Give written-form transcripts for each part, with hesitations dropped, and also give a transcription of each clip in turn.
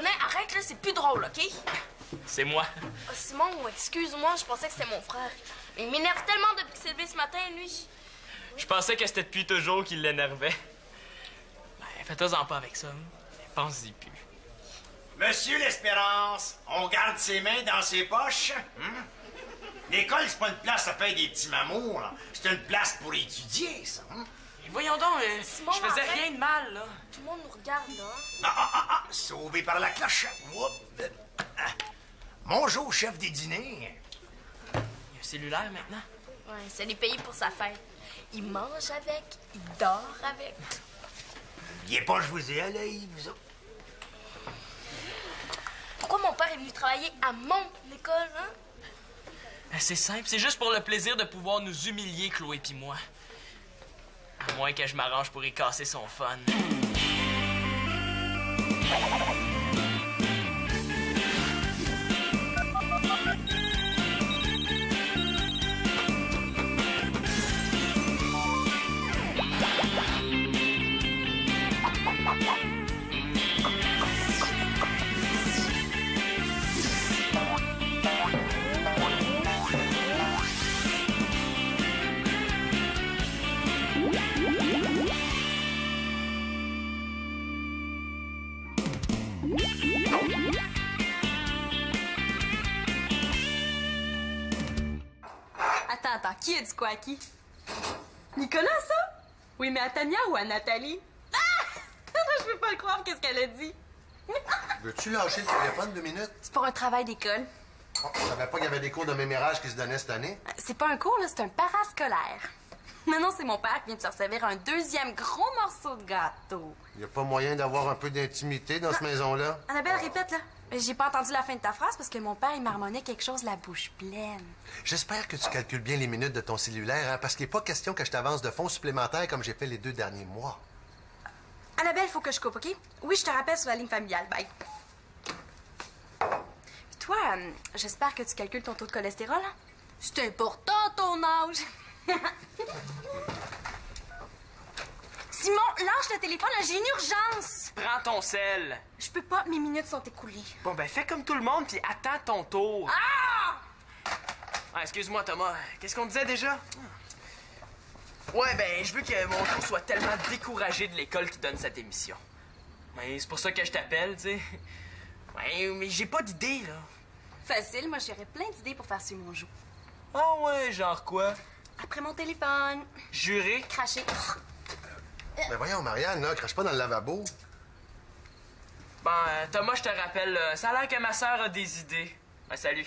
Conan, arrête, là, c'est plus drôle, OK? C'est moi. Oh, Simon, excuse-moi, je pensais que c'était mon frère. Mais il m'énerve tellement depuis qu'il s'est levé ce matin, lui. Je pensais que c'était depuis toujours qu'il l'énervait. Ben, fais-toi-en pas avec ça. Pense-y plus. Monsieur l'Espérance, on garde ses mains dans ses poches? Hein? L'école, c'est pas une place à faire des petits mamours, là. C'est une place pour étudier, ça. Hein? Et voyons donc, Simon, je faisais arrête. rien de mal, là. Tout le monde nous regarde, là. Sauvé par la cloche. Whoop. Bonjour, chef des dîners. Il y a un cellulaire maintenant. Ouais, c'est les payé pour sa fête. Il mange avec, il dort avec. N'oubliez pas, je vous ai à l'œil, vous autres. Pourquoi mon père est venu travailler à mon école, hein? C'est simple, c'est juste pour le plaisir de pouvoir nous humilier, Chloé pis moi. À moins que je m'arrange pour y casser son fun. Attends, qui a dit quoi à qui? Nicolas, ça? Oui, mais à Tania ou à Nathalie? Ah! Je peux pas le croire, qu'est-ce qu'elle a dit? Veux-tu lâcher le téléphone 2 minutes? C'est pour un travail d'école. Oh, je savais pas qu'il y avait des cours de mémérage qui se donnaient cette année. C'est pas un cours, là, c'est un parascolaire. Non, c'est mon père qui vient de se servir un deuxième gros morceau de gâteau. Y a pas moyen d'avoir un peu d'intimité dans cette maison-là? Annabelle, répète, là. J'ai pas entendu la fin de ta phrase parce que mon père, il marmonnait quelque chose la bouche pleine. J'espère que tu calcules bien les minutes de ton cellulaire, hein, parce qu'il n'est pas question que je t'avance de fonds supplémentaires comme j'ai fait les 2 derniers mois. Annabelle, faut que je coupe, OK? Oui, je te rappelle sur la ligne familiale. Bye. Puis toi, j'espère que tu calcules ton taux de cholestérol, hein? C'est important, ton âge. Simon, lâche le téléphone, là, j'ai une urgence. Prends ton sel. Je peux pas, mes minutes sont écoulées. Bon, ben fais comme tout le monde puis attends ton tour. Ah! Ah, excuse-moi, Thomas. Qu'est-ce qu'on disait déjà? Ouais, ben, je veux que mon tour soit tellement découragé de l'école qui donne cette émission. Ouais, c'est pour ça que je t'appelle, tu sais. Ouais, mais j'ai pas d'idée, là. Facile, moi, j'aurais plein d'idées pour faire suivre mon joug. Ah ouais, genre quoi? Après mon téléphone. Juré? Cracher. Ben voyons, Marianne, là, crache pas dans le lavabo. Bon, Thomas, je te rappelle, ça a l'air que ma sœur a des idées. Ben, salut.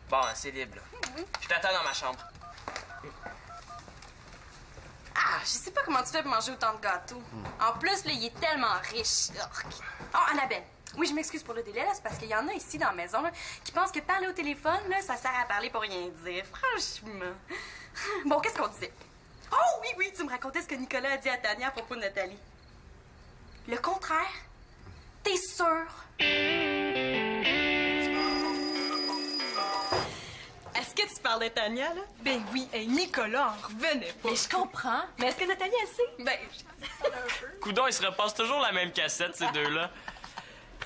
Bon, c'est libre, là. Je t'attends dans ma chambre. Ah, je sais pas comment tu fais pour manger autant de gâteaux. En plus, là, il est tellement riche. Oh, Annabelle. Oui, je m'excuse pour le délai, là. C'est parce qu'il y en a ici dans la maison, là, qui pensent que parler au téléphone, là, ça sert à parler pour rien dire. Franchement. Bon, qu'est-ce qu'on disait? Oh, oui, tu me racontais ce que Nicolas a dit à Tania à propos de Nathalie. Le contraire? T'es sûr? Est-ce que tu parlais de Tania, là? Ben oui, et Nicolas en revenait pas. Mais je comprends. Mais est-ce que Nathalie, elle sait? Ben, Coudon, ils se repassent toujours la même cassette, ces deux-là.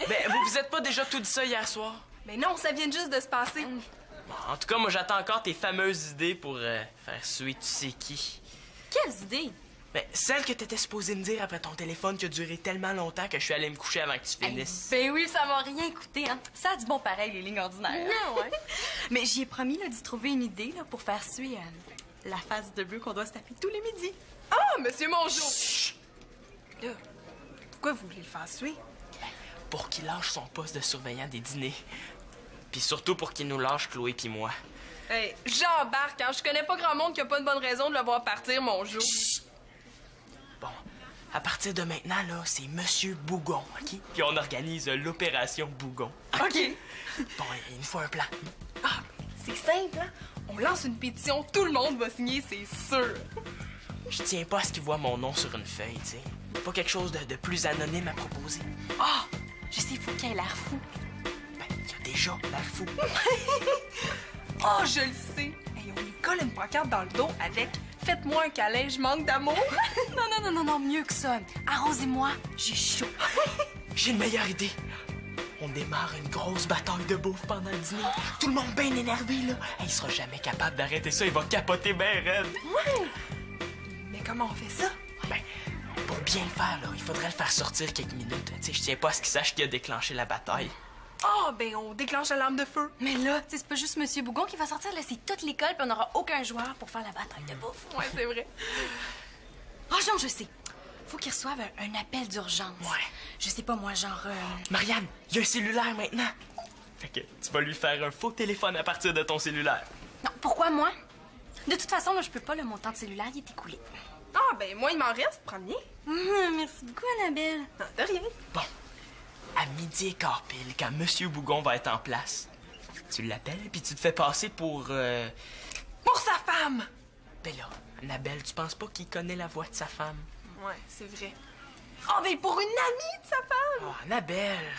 Ben, vous êtes pas déjà tout dit ça hier soir? Mais non, ça vient juste de se passer. Bon, en tout cas, moi, j'attends encore tes fameuses idées pour faire suer tu sais qui. quelles idées? Ben, celle que t'étais supposée me dire après ton téléphone qui a duré tellement longtemps que je suis allée me coucher avant que tu finisses. Ben oui, ça m'a rien coûté, hein. Ça a du bon pareil, les lignes ordinaires. Non, ouais. Mais j'y ai promis là, d'y trouver une idée là, pour faire suer la face de bœuf qu'on doit se taper tous les midis. Ah, Monsieur Mongeau! Là, pourquoi vous voulez le faire suer? Pour qu'il lâche son poste de surveillant des dîners. Puis surtout pour qu'il nous lâche Chloé puis moi. Hey, j'embarque, hein. Je connais pas grand monde qui a pas de bonne raison de le voir partir, Mongeau. Bon, à partir de maintenant, là, c'est Monsieur Bougon, OK? Puis on organise l'opération Bougon. OK. Bon, il nous faut un plan. Ah, c'est simple, hein. On lance une pétition, tout le monde va signer, c'est sûr. Je tiens pas à ce qu'il voit mon nom sur une feuille, tu sais. Pas quelque chose de plus anonyme à proposer. Ah! Je sais, il faut qu'il ait l'air fou. Ben, il y a déjà l'air fou. Oh, je le sais. Hey, on lui colle une pancarte dans le dos avec « Faites-moi un câlin, je manque d'amour. » Non, mieux que ça. Arrosez-moi, j'ai chaud. J'ai une meilleure idée. on démarre une grosse bataille de bouffe pendant le dîner. Tout le monde bien énervé, là. Hey, il sera jamais capable d'arrêter ça, il va capoter ben raide. Ouais! Mais comment on fait ça? Ben, pour bien le faire, là, il faudrait le faire sortir quelques minutes. Tu sais, je tiens pas à ce qu'il sache qui a déclenché la bataille. Ah, ben on déclenche la lampe de feu. Mais là, tu sais, c'est pas juste Monsieur Bougon qui va sortir, là, c'est toute l'école, puis on n'aura aucun joueur pour faire la bataille de bouffe. Ouais, c'est vrai. Oh, non, je sais. Faut qu'ils reçoivent un appel d'urgence. Ouais. Je sais pas, moi, genre... Marianne, il y a un cellulaire maintenant. Fait que tu vas lui faire un faux téléphone à partir de ton cellulaire. Non, pourquoi moi? De toute façon, là, je peux pas, le montant de cellulaire, il est écoulé. Ah, ben moi, il m'en reste, premier. Merci beaucoup, Annabelle. Non, de rien. Bon, à midi et quart pile, quand Monsieur Bougon va être en place, tu l'appelles puis tu te fais passer pour... Pour sa femme! Ben là, Annabelle, tu penses pas qu'il connaît la voix de sa femme? Ouais, c'est vrai. Oh, mais pour une amie de sa femme! Oh, Annabelle!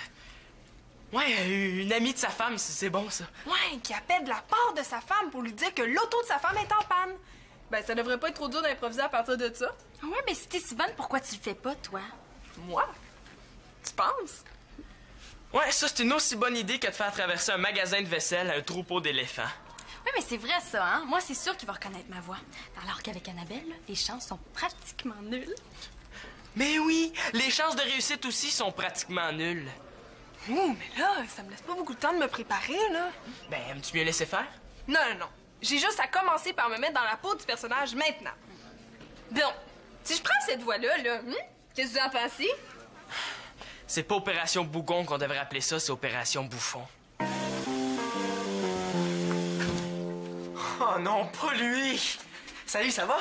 Ouais, une amie de sa femme, c'est bon, ça. Ouais, qui appelle de la part de sa femme pour lui dire que l'auto de sa femme est en panne. Ben, ça devrait pas être trop dur d'improviser à partir de ça. Ouais, mais si t'es si bonne, pourquoi tu le fais pas, toi? Moi? Tu penses? Ouais, ça, c'est une aussi bonne idée que de faire traverser un magasin de vaisselle à un troupeau d'éléphants. Oui, mais c'est vrai, ça, hein? Moi, c'est sûr qu'il va reconnaître ma voix. Alors qu'avec Annabelle, là, les chances sont pratiquement nulles. Mais oui, les chances de réussite aussi sont pratiquement nulles. Ouh, mais là, ça me laisse pas beaucoup de temps de me préparer, là. Ben, aimes-tu mieux laisser faire? Non, non, non. J'ai juste à commencer par me mettre dans la peau du personnage maintenant. Bon, si je prends cette voix-là, qu'est-ce que vous en pensez? C'est pas Opération Bougon qu'on devrait appeler ça, c'est Opération Bouffon. Oh non, pas lui! Salut, ça va?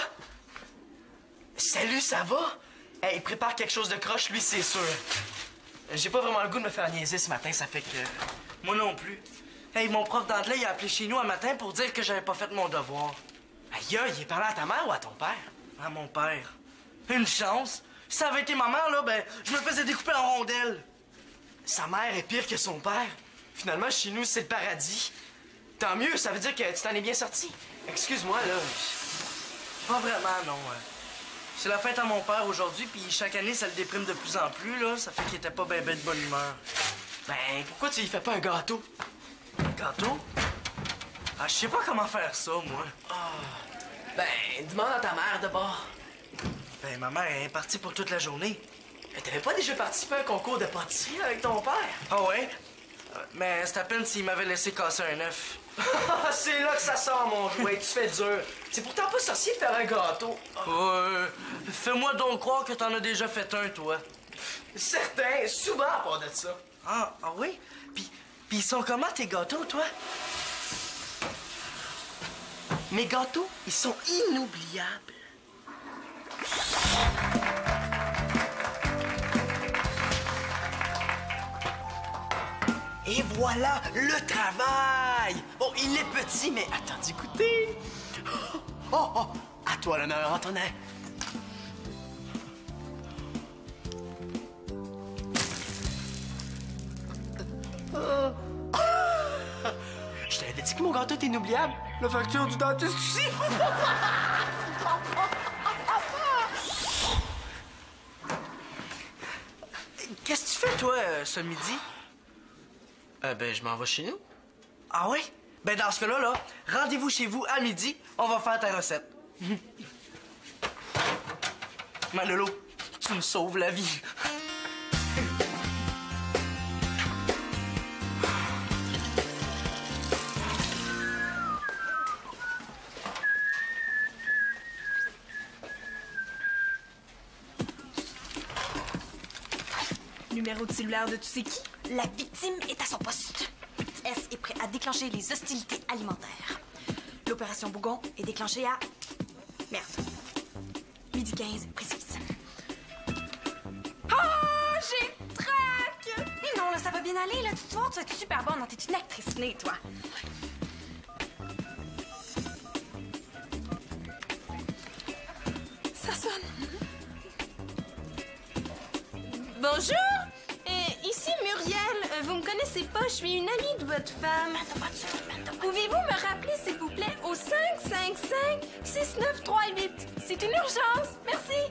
Salut, ça va? Hey, prépare quelque chose de croche, lui, c'est sûr. J'ai pas vraiment le goût de me faire niaiser ce matin, ça fait que... Moi non plus. Hey, mon prof d'anglais, il a appelé chez nous un matin pour dire que j'avais pas fait mon devoir. Aïe, il est parlé à ta mère ou à ton père? À mon père. Une chance. Si ça avait été ma mère, là, ben, je me faisais découper en rondelles. Sa mère est pire que son père. Finalement, chez nous, c'est le paradis. Tant mieux, ça veut dire que tu t'en es bien sorti. Excuse-moi, là. Pas vraiment, non. C'est la fête à mon père aujourd'hui, puis chaque année, ça le déprime de plus en plus, là. Ça fait qu'il était pas ben de bonne humeur. Ben, pourquoi tu lui fais pas un gâteau? Gâteau? Ah, je sais pas comment faire ça, moi. Ben, demande à ta mère d'abord. Ben, ma mère est partie pour toute la journée. Mais t'avais pas déjà participé à un concours de pâtisserie avec ton père? Ah ouais? Mais c'est à peine s'il m'avait laissé casser un œuf. C'est là que ça sort, mon jouet. Tu fais dur. C'est pourtant pas sorcier de faire un gâteau. Fais-moi donc croire que t'en as déjà fait un, toi. Certain, souvent à part de ça. Ah oui? Puis ils sont comment, tes gâteaux, toi? Mes gâteaux, ils sont inoubliables. Et voilà, le travail! Bon, il est petit, mais attends d'écouter. Oh, à toi l'honneur, Antonin. Je t'avais dit que mon gâteau est inoubliable. La facture du dentiste aussi. Qu'est-ce que tu fais, toi, ce midi? Ben, je m'en vais chez nous. Ah oui? Ben, dans ce cas-là, rendez-vous chez vous à midi. On va faire ta recette. Manolo, tu me sauves la vie. Numéro de cellulaire de tu sais qui? La victime est à son poste. S est prêt à déclencher les hostilités alimentaires. L'opération Bougon est déclenchée à... Merde. Midi 15, précise. Ah, j'ai trac! Mais non, là, ça va bien aller, là. Tu vas être super bonne. T'es une actrice née, toi. Ça sonne. Bonjour, ici Muriel. Vous me connaissez pas, je suis une amie de votre femme. Pouvez-vous me rappeler, s'il vous plaît, au 555-6938? C'est une urgence, merci.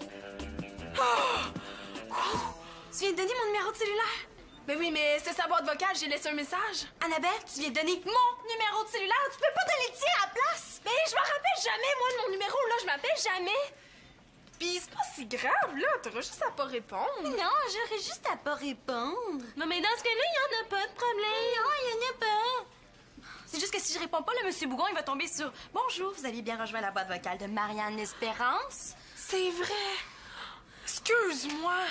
Tu viens de donner mon numéro de cellulaire? Ben oui, mais c'est sa boîte vocale, j'ai laissé un message. Annabelle, tu viens de donner mon numéro de cellulaire. Tu peux pas donner le tien à la place. Ben, je m'en rappelle jamais, moi, de mon numéro, là. Je m'appelle jamais. Pis c'est pas si grave, là. T'auras juste à pas répondre. Non, j'aurais juste à pas répondre. Non, mais dans ce cas-là, il y en a pas de problème. Non, il y en a pas. C'est juste que si je réponds pas, le monsieur Bougon, il va tomber sur « Bonjour, vous aviez bien rejoint la boîte vocale de Marianne L'Espérance. » C'est vrai. Excuse-moi.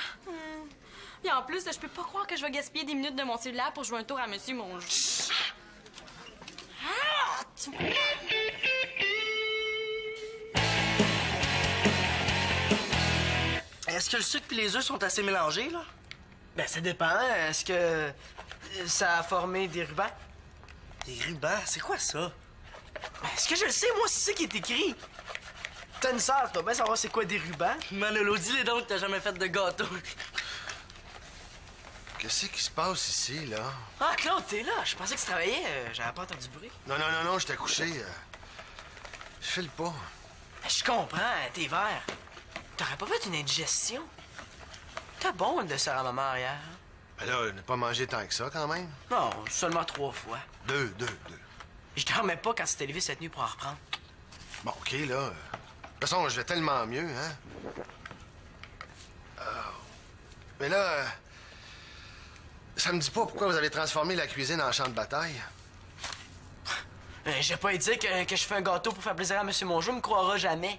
Et en plus, je peux pas croire que je vais gaspiller des minutes de mon cellulaire pour jouer un tour à monsieur Mongeau. Est-ce que le sucre et les œufs sont assez mélangés, là? Ben, ça dépend. Est-ce que ça a formé des rubans? Des rubans? C'est quoi ça? Ben, est-ce que je le sais, moi, c'est ça qui est écrit? T'as une sœur, toi, ben savoir c'est quoi des rubans? Manolo, dis-les donc que t'as jamais fait de gâteau. Qu'est-ce qui se passe ici, là? Ah, Claude, t'es là. Je pensais que tu travaillais. J'avais pas entendu bruit. Non, j'étais couché. Je file pas. Je comprends, t'es vert. T'aurais pas fait une indigestion? T'es bon de sœur à maman arrière. Ben là, ne pas manger tant que ça, quand même. Non, seulement 3 fois. Deux. Je dormais pas quand tu t'es levé cette nuit pour en reprendre. Bon, OK, là. De toute façon, je vais tellement mieux, hein? Mais là, ça me dit pas pourquoi vous avez transformé la cuisine en champ de bataille. Je vais pas lui dire que je fais un gâteau pour faire plaisir à M. Mongeau, il me croira jamais.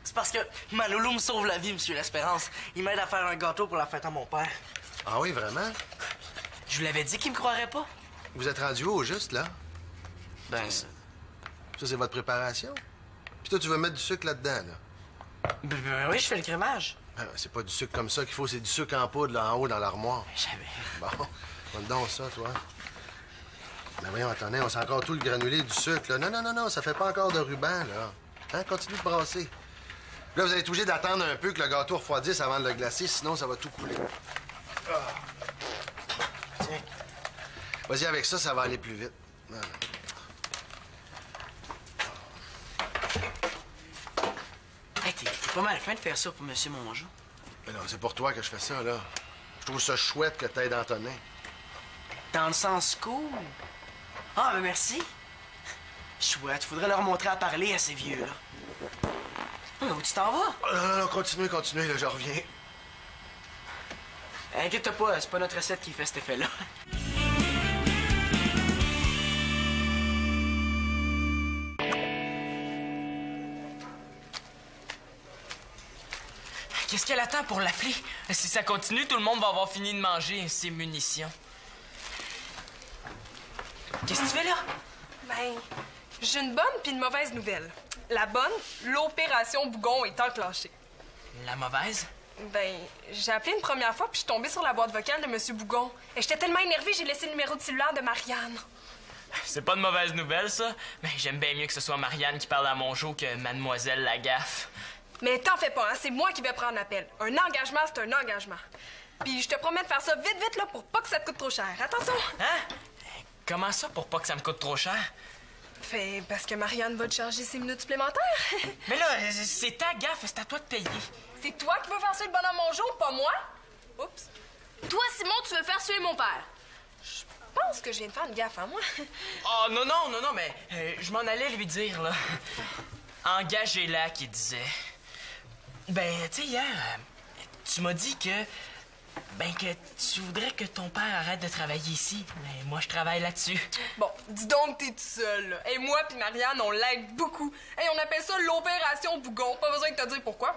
C'est parce que Manolo me sauve la vie, M. L'Espérance. Il m'aide à faire un gâteau pour la fête à mon père. Ah oui, vraiment? Je vous l'avais dit qu'il me croirait pas. Vous êtes rendu où, au juste, là? Ben, Ça, c'est votre préparation? Puis toi, tu veux mettre du sucre là-dedans, là? Ben oui, je fais le crémage. Ben, c'est pas du sucre comme ça qu'il faut, c'est du sucre en poudre, là, en haut, dans l'armoire. Jamais. Bon, donne donc ça, toi. Ben voyons, attendez, on sent encore tout le granulé du sucre, là. Non, ça fait pas encore de ruban, là. Hein, continue de brasser. Là, vous allez être obligé d'attendre un peu que le gâteau refroidisse avant de le glacer, sinon ça va tout couler. Tiens. Vas-y, avec ça, ça va aller plus vite. Voilà. Hey, t'es pas mal fin de faire ça pour M. Mongeau. Ben non, c'est pour toi que je fais ça, là. Je trouve ça chouette que t'aides Antonin. Dans le sens cool. Ah, ben merci. Chouette, faudrait leur montrer à parler à ces vieux-là. Où tu t'en vas? Non, continuez, là, je reviens. Inquiète-toi pas, c'est pas notre recette qui fait cet effet-là. Qu'est-ce qu'elle attend pour l'appeler? Si ça continue, tout le monde va avoir fini de manger ses munitions. Qu'est-ce que tu fais là? Ben, j'ai une bonne puis une mauvaise nouvelle. La bonne, l'opération Bougon est enclenchée. La mauvaise? Ben, j'ai appelé une première fois puis je suis tombée sur la boîte vocale de M. Bougon. Et j'étais tellement énervée, j'ai laissé le numéro de cellulaire de Marianne. C'est pas de mauvaise nouvelle, ça. Mais j'aime bien mieux que ce soit Marianne qui parle à Mongeau que Mademoiselle Lagaffe. Mais t'en fais pas, hein, c'est moi qui vais prendre l'appel. Un engagement, c'est un engagement. Puis je te promets de faire ça vite, là, pour pas que ça te coûte trop cher. Attention! Hein? Comment ça pour pas que ça me coûte trop cher? Fait parce que Marianne va te charger ses minutes supplémentaires. Mais là, c'est ta gaffe, c'est à toi de payer. C'est toi qui veux faire suer le bonhomme Mongeau, pas moi? Oups. Toi, Simon, tu veux faire suer mon père. Je pense que je viens de faire une gaffe à moi. Oh, non, mais je m'en allais lui dire, là. Engagez-la, qui disait. Ben, tu sais, hier, tu m'as dit que tu voudrais que ton père arrête de travailler ici. Mais moi, je travaille là-dessus. Bon, dis donc que t'es tout seul, là. Et moi puis Marianne, on l'aide beaucoup. Et on appelle ça l'opération Bougon. Pas besoin de te dire pourquoi.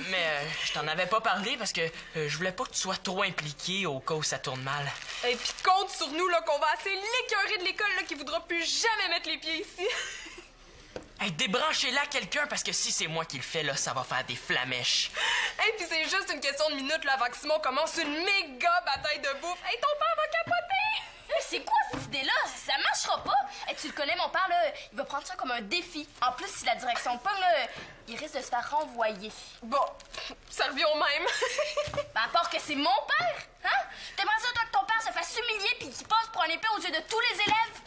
Mais je t'en avais pas parlé parce que je voulais pas que tu sois trop impliqué au cas où ça tourne mal. Et puis compte sur nous, là, qu'on va assez l'écœurer de l'école, là, qui voudra plus jamais mettre les pieds ici. Hey, débranchez-la quelqu'un parce que si c'est moi qui le fais, là, ça va faire des flamèches. Et puis c'est juste une question de minutes, là, avant que Simon commence une méga bataille de bouffe. Hey, ton père va capoter! C'est quoi cette idée-là? Ça marchera pas. Et tu le connais, mon père, là, il va prendre ça comme un défi. En plus, si la direction pogne, là, il risque de se faire renvoyer. Bon, ça revient au même. Ben, à part que c'est mon père, hein? T'aimerais ça, toi, que ton père se fasse humilier puis qu'il passe pour un épée aux yeux de tous les élèves?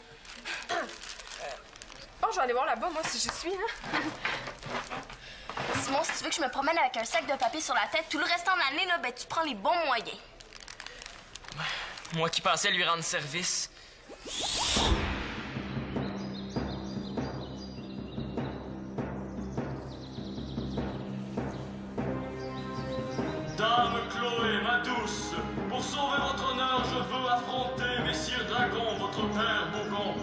Bon, je vais aller voir là-bas, moi, si j'y suis, hein. Simon, si tu veux que je me promène avec un sac de papier sur la tête tout le restant de l'année, là, ben tu prends les bons moyens. Moi qui pensais lui rendre service. Dame Chloé, ma douce, pour sauver votre honneur, je veux affronter Messire Dragon, votre père Bougon,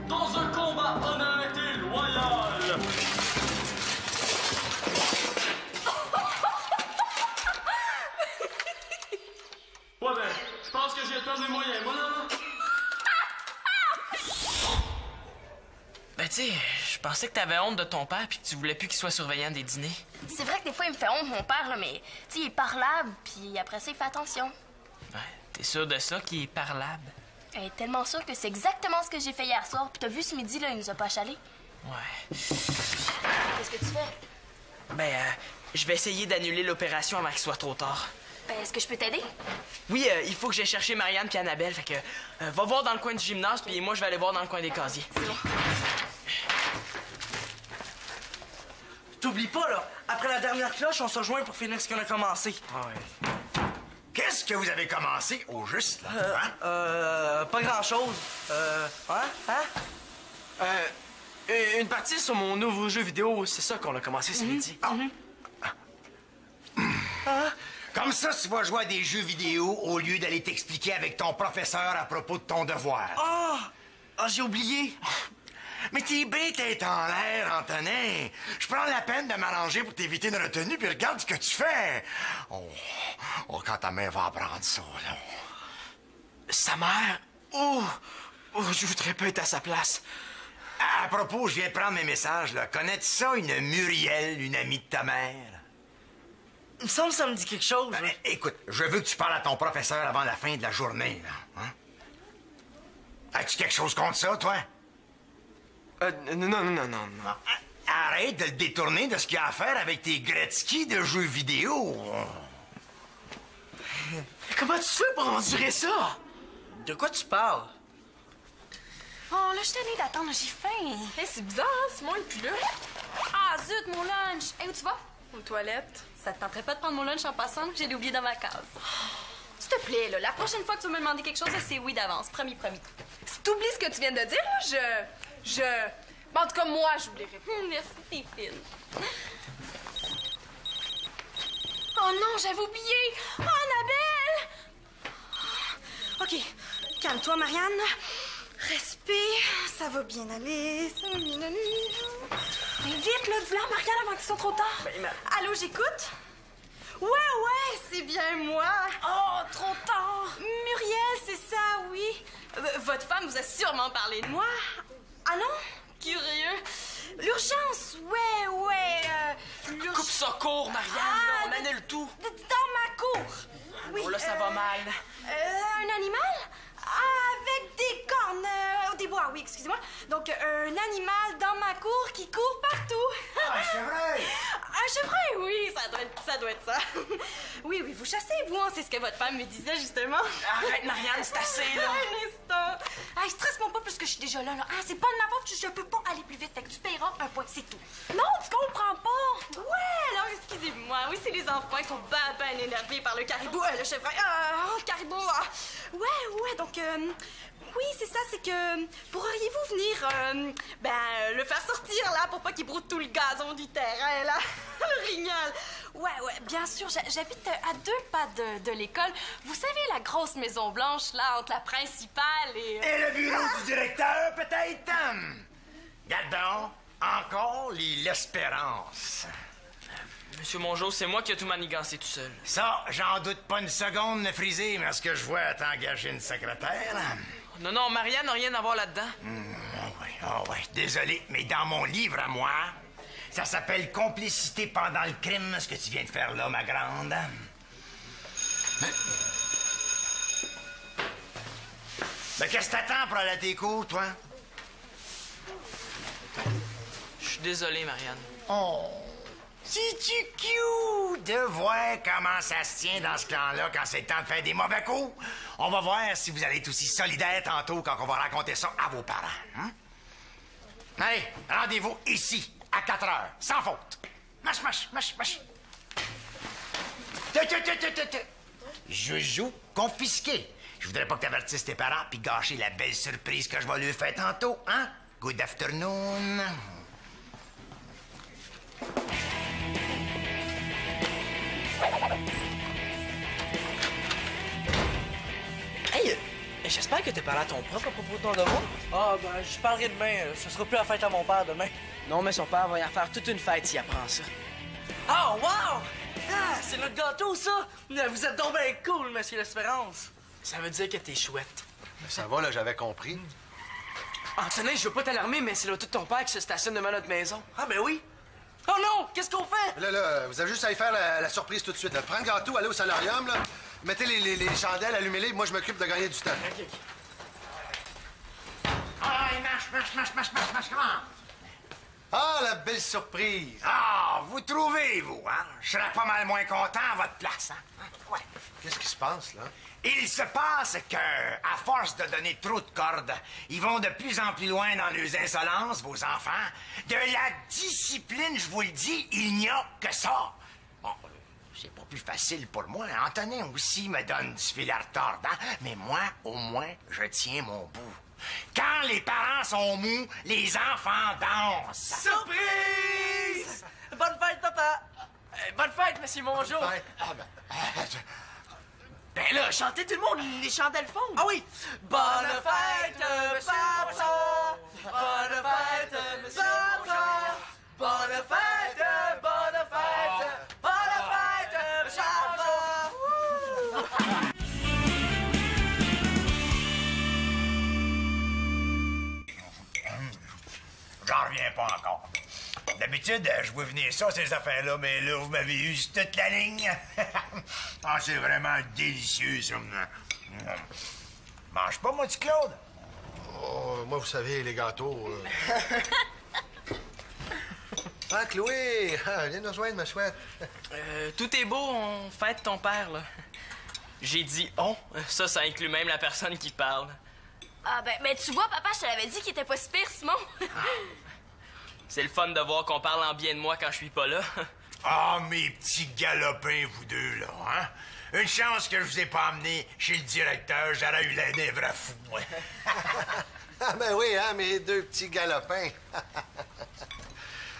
dans un combat honnête et loyal. Ouais ben, je pense que j'ai perdu mes moyens, moi là. Ben tu sais, je pensais que t'avais honte de ton père puis que tu voulais plus qu'il soit surveillant des dîners. C'est vrai que des fois, il me fait honte, mon père, là, mais tu sais, il est parlable, puis après ça, il fait attention. Ouais, t'es sûr de ça qu'il est parlable? Elle est tellement sûre que c'est exactement ce que j'ai fait hier soir. Puis t'as vu ce midi, là, il nous a pas chalé. Ouais. Qu'est-ce que tu fais? Ben, je vais essayer d'annuler l'opération avant qu'il soit trop tard. Ben, est-ce que je peux t'aider? Oui, il faut que j'aille chercher Marianne puis Annabelle, fait que va voir dans le coin du gymnase, puis moi je vais aller voir dans le coin des casiers. C'est bon. T'oublies pas, là, après la dernière cloche, on se rejoint pour finir ce qu'on a commencé. Ah ouais. Qu'est-ce que vous avez commencé au juste, là? Hein? Pas grand-chose. Hein? Une partie sur mon nouveau jeu vidéo, c'est ça qu'on a commencé ce midi. Comme ça, tu vas jouer à des jeux vidéo au lieu d'aller t'expliquer avec ton professeur à propos de ton devoir. J'ai oublié. Mais t'es bien tête en l'air, Antonin. Je prends la peine de m'arranger pour t'éviter une retenue, puis regarde ce que tu fais. Oh, quand ta mère va apprendre ça, là. Sa mère? Je voudrais pas être à sa place. À propos, je viens de prendre mes messages, là. Connais-tu ça, une Muriel, une amie de ta mère? Il me semble que ça me dit quelque chose. Ben, écoute, je veux que tu parles à ton professeur avant la fin de la journée, là. Hein? As-tu quelque chose contre ça, toi? Non. Arrête de le détourner de ce qu'il y a à faire avec tes Gretzky de jeux vidéo. Comment tu fais pour endurer ça? De quoi tu parles? Oh, là, je suis tannée d'attendre, j'ai faim. Hey, c'est bizarre, hein? Simon est plus là. Ah, zut, mon lunch. Hey, où tu vas? Aux toilettes. Ça te tenterait pas de prendre mon lunch en passant? J'ai oublié dans ma case. S'il te plaît, là, la prochaine fois que tu vas me demander quelque chose, c'est oui d'avance. Promis. Si t'oublies ce que tu viens de dire, là, Ben, en tout cas, moi, j'oublierai pas. Merci, t'es fine. Oh non, j'avais oublié! Oh, Annabelle! OK, calme-toi, Marianne. Respire, ça va bien aller, Mais vite, là, dis-le à Marianne avant qu'il soit trop tard. Allô, j'écoute? Ouais, c'est bien moi. Oh, trop tard! Muriel, c'est ça, oui. Votre femme vous a sûrement parlé de moi. Ah non? Curieux. L'urgence, ouais. Coupe ça court, Marianne, là, on annule tout. Dans ma cour. Oui. Oh là, ça va mal. Un animal? Avec des cornes, des bois, oui, excusez-moi. Donc, un animal dans ma cour qui court partout. Un chevreuil! Un chevreuil, oui, ça doit être ça. Oui, vous chassez, vous, hein, c'est ce que votre femme me disait, justement. Arrête, Marianne, c'est assez, là. Un instant. Stresse-moi pas plus que je suis déjà là. C'est pas de ma faute, je peux pas aller plus vite. Fait que tu paieras un point, c'est tout. Non, tu comprends pas. Ouais, alors excusez-moi. Oui, c'est les enfants, ils sont ben énervés par le caribou, le chevreuil. Caribou. Ouais, donc, oui, c'est ça, c'est que pourriez-vous venir, le faire sortir, là, pour pas qu'il broute tout le gazon du terrain, là, le rignal. Ouais, bien sûr, j'habite à 2 pas de l'école. Vous savez, la grosse maison blanche, là, entre la principale et... Et le bureau du directeur, peut-être? Regarde donc, encore l'espérance. Monsieur Mongeau, c'est moi qui ai tout manigancé tout seul. Ça, j'en doute pas une seconde, ne friser, mais est-ce que je vois t'engager une secrétaire? Non, Marianne n'a rien à voir là-dedans. Oui, désolé, mais dans mon livre à moi, ça s'appelle Complicité pendant le crime, ce que tu viens de faire là, ma grande. Mais qu'est-ce que t'attends pour aller à tes cours, toi? Je suis désolé, Marianne. Oh! C'est-tu cute de voir comment ça se tient dans ce clan-là quand c'est le temps de faire des mauvais coups? On va voir si vous allez être aussi solidaires tantôt quand on va raconter ça à vos parents. Hein? Allez, rendez-vous ici, à 4 heures, sans faute. Mâche. Joujou confisqué. Je voudrais pas que t'avertisses tes parents puis gâcher la belle surprise que je vais lui faire tantôt, hein? Good afternoon. Hey, j'espère que tes parents t'ont propre à propos de ton devoir. Ah, ben, je parlerai demain. Ce sera plus la fête à mon père demain. Non, mais son père va y en faire toute une fête s'il apprend ça. Oh, wow! Ah, c'est notre gâteau, ça! Vous êtes donc bien cool, Monsieur l'Espérance. Ça veut dire que t'es chouette. Mais ça va, là, j'avais compris. Antonin, je veux pas t'alarmer, mais c'est l'auto de ton père qui se stationne devant notre maison. Ah, ben oui. Oh non! Qu'est-ce qu'on fait? Là, vous avez juste à y faire la surprise tout de suite. Là. Prends le gâteau, allez au solarium, là. Mettez les chandelles, allumez-les, moi je m'occupe de gagner du temps. OK. Mâche, comment? Ah, la belle surprise! Ah, vous trouvez, vous, hein? Je serais pas mal moins content à votre place, hein? Ouais. Qu'est-ce qui se passe, là? Il se passe que, à force de donner trop de cordes, ils vont de plus en plus loin dans leurs insolences, vos enfants. De la discipline, je vous le dis, il n'y a que ça. Bon, c'est pas plus facile pour moi. Antonin aussi me donne du fil à retordre, hein? Mais moi, au moins, je tiens mon bout. Quand les parents sont mous, les enfants dansent. Surprise! Bonne fête, papa! Bonne fête, Monsieur Mongeau! Ouais. Ah, Ben là, chantez tout le monde, les chandelles fondent! Ah oui! Bonne fête, papa! Bonne fête, Monsieur Papa! Bonne fête, bonne fête! Bonne fête, Monsieur Papa! J'en reviens pas encore. D'habitude, je vois venir ça, ces affaires-là, mais là, vous m'avez eu sur toute la ligne. Ah, c'est vraiment délicieux, ça. Mange pas, moi, tu, Claude? Oh, moi, vous savez, les gâteaux... Ah, Chloé! Ah, viens nous rejoindre, ma chouette. Tout est beau, on fête ton père, là. J'ai dit on, ça inclut même la personne qui parle. Ah ben tu vois, papa, je te l'avais dit qu'il était pas si pire, Simon. C'est le fun de voir qu'on parle en bien de moi quand je suis pas là. Ah, mes petits galopins, vous deux, là, hein? Une chance que je vous ai pas amené chez le directeur, j'aurais eu la nèvre à fou, moi. Ah, ben oui, hein, mes deux petits galopins.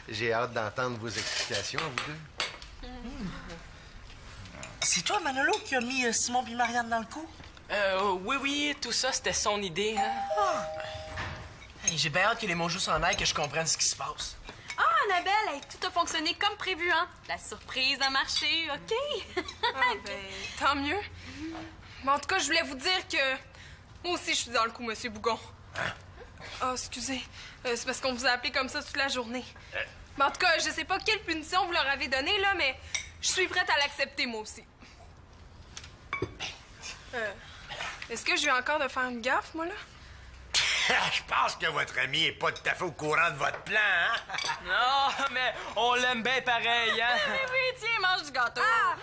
J'ai hâte d'entendre vos explications, vous deux. C'est toi, Manolo, qui a mis Simon et Marianne dans le coup? Oui, tout ça, c'était son idée, hein? Hey, j'ai bien hâte que les Mongeaux s'en aillent, que je comprenne ce qui se passe. Ah, Annabelle, hey, tout a fonctionné comme prévu, hein? La surprise a marché, OK? Tant mieux. Mais en tout cas, je voulais vous dire que moi aussi, je suis dans le coup, Monsieur Bougon. Ah, excusez. C'est parce qu'on vous a appelé comme ça toute la journée. Mais en tout cas, je sais pas quelle punition vous leur avez donnée, là, mais je suis prête à l'accepter, moi aussi. Est-ce que je viens encore de faire une gaffe, moi, là? Je pense que votre ami est pas tout à fait au courant de votre plan, hein? Non, mais on l'aime bien pareil, hein? Oui, tiens, mange du gâteau. Ah!